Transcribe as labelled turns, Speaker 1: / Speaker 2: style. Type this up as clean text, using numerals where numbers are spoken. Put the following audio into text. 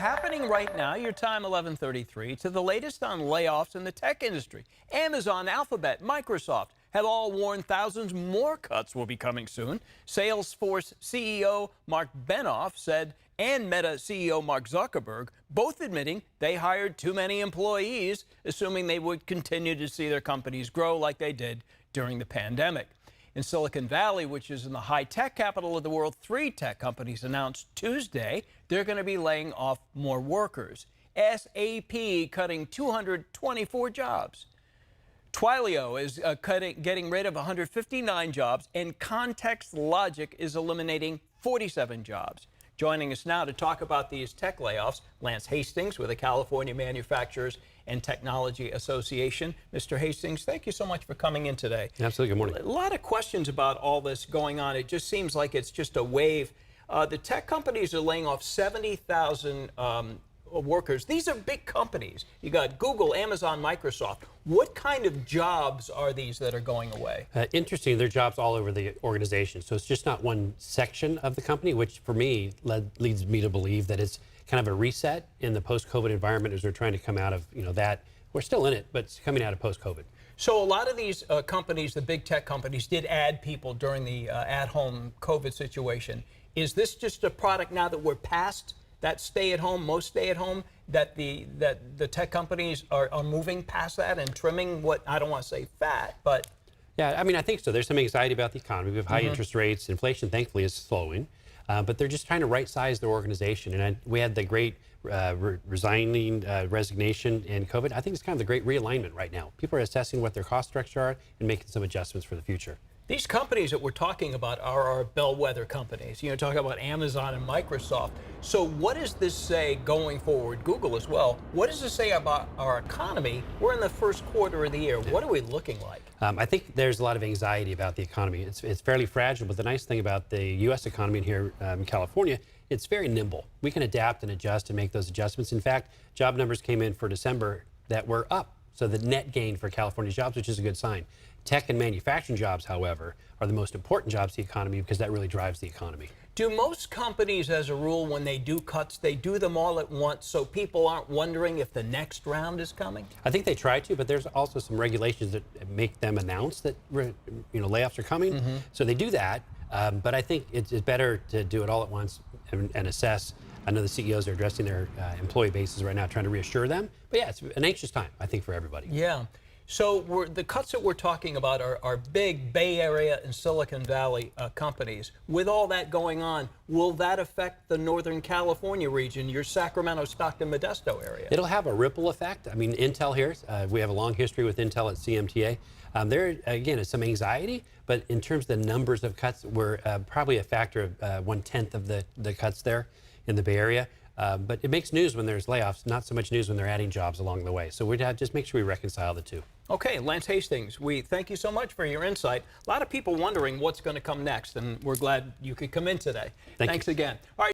Speaker 1: Happening right now, your time 11:33, to the latest on layoffs in the tech industry. Amazon, Alphabet, Microsoft have all warned thousands more cuts will be coming soon. Salesforce CEO Mark Benioff said, and Meta CEO Mark Zuckerberg, both admitting they hired too many employees, assuming they would continue to see their companies grow like they did during the pandemic. In Silicon Valley, which is in the high-tech capital of the world, 3 tech companies announced Tuesday they're going to be laying off more workers. SAP cutting 224 jobs. Twilio is getting rid of 159 jobs, and Context Logic is eliminating 47 jobs. Joining us now to talk about these tech layoffs, Lance Hastings with the California Manufacturers and Technology Association. Mr. Hastings, thank you so much for coming in today.
Speaker 2: Absolutely. Good morning.
Speaker 1: A lot of questions about all this going on. It just seems like it's just a wave. The tech companies are laying off 70,000 workers. These are big companies. You got Google, Amazon, Microsoft. What kind of jobs are these that are going away?
Speaker 2: Interesting. There are jobs all over the organization. So it's just not one section of the company, which for me leads me to believe that it's kind of a reset in the post-COVID environment as we're trying to come out of that. We're still in it, but it's coming out of post-COVID.
Speaker 1: So a lot of these companies, the big tech companies, did add people during the at-home COVID situation. Is this just a product now that we're past that stay-at-home, most stay-at-home, that the tech companies are moving past that and trimming what, I don't want to say fat, but...
Speaker 2: Yeah, I mean, I think so. There's some anxiety about the economy. We have high interest rates. Inflation, thankfully, is slowing. But they're just trying to right-size their organization. And we had the great resignation in COVID. I think it's kind of the great realignment right now. People are assessing what their cost structure are and making some adjustments for the future.
Speaker 1: These companies that we're talking about are our bellwether companies. Talking about Amazon and Microsoft. So what does this say going forward? Google as well. What does this say about our economy? We're in the first quarter of the year. What are we looking like?
Speaker 2: I think there's a lot of anxiety about the economy. It's fairly fragile, but the nice thing about the U.S. economy here in California, it's very nimble. We can adapt and adjust and make those adjustments. In fact, job numbers came in for December that were up. So the net gain for California jobs, which is a good sign. Tech and manufacturing jobs, however, are the most important jobs to the economy because that really drives the economy.
Speaker 1: Do most companies, as a rule, when they do cuts, they do them all at once so people aren't wondering if the next round is coming?
Speaker 2: I think they try to, but there's also some regulations that make them announce that layoffs are coming. So they do that, but I think it's better to do it all at once and assess. I know the CEOs are addressing their employee bases right now, trying to reassure them. But yeah, it's an anxious time, I think, for everybody.
Speaker 1: Yeah. So the cuts that we're talking about are big Bay Area and Silicon Valley companies. With all that going on, will that affect the Northern California region, your Sacramento, Stockton, Modesto area?
Speaker 2: It'll have a ripple effect. I mean, Intel here, we have a long history with Intel at CMTA. There, again, is some anxiety, but in terms of the numbers of cuts, we're probably a factor of 1/10 of the cuts there in the Bay Area. But it makes news when there's layoffs, not so much news when they're adding jobs along the way. So we'd have to just make sure we reconcile the two.
Speaker 1: Okay, Lance Hastings, we thank you so much for your insight. A lot of people wondering what's going to come next, and we're glad you could come in today. Thanks again. All right.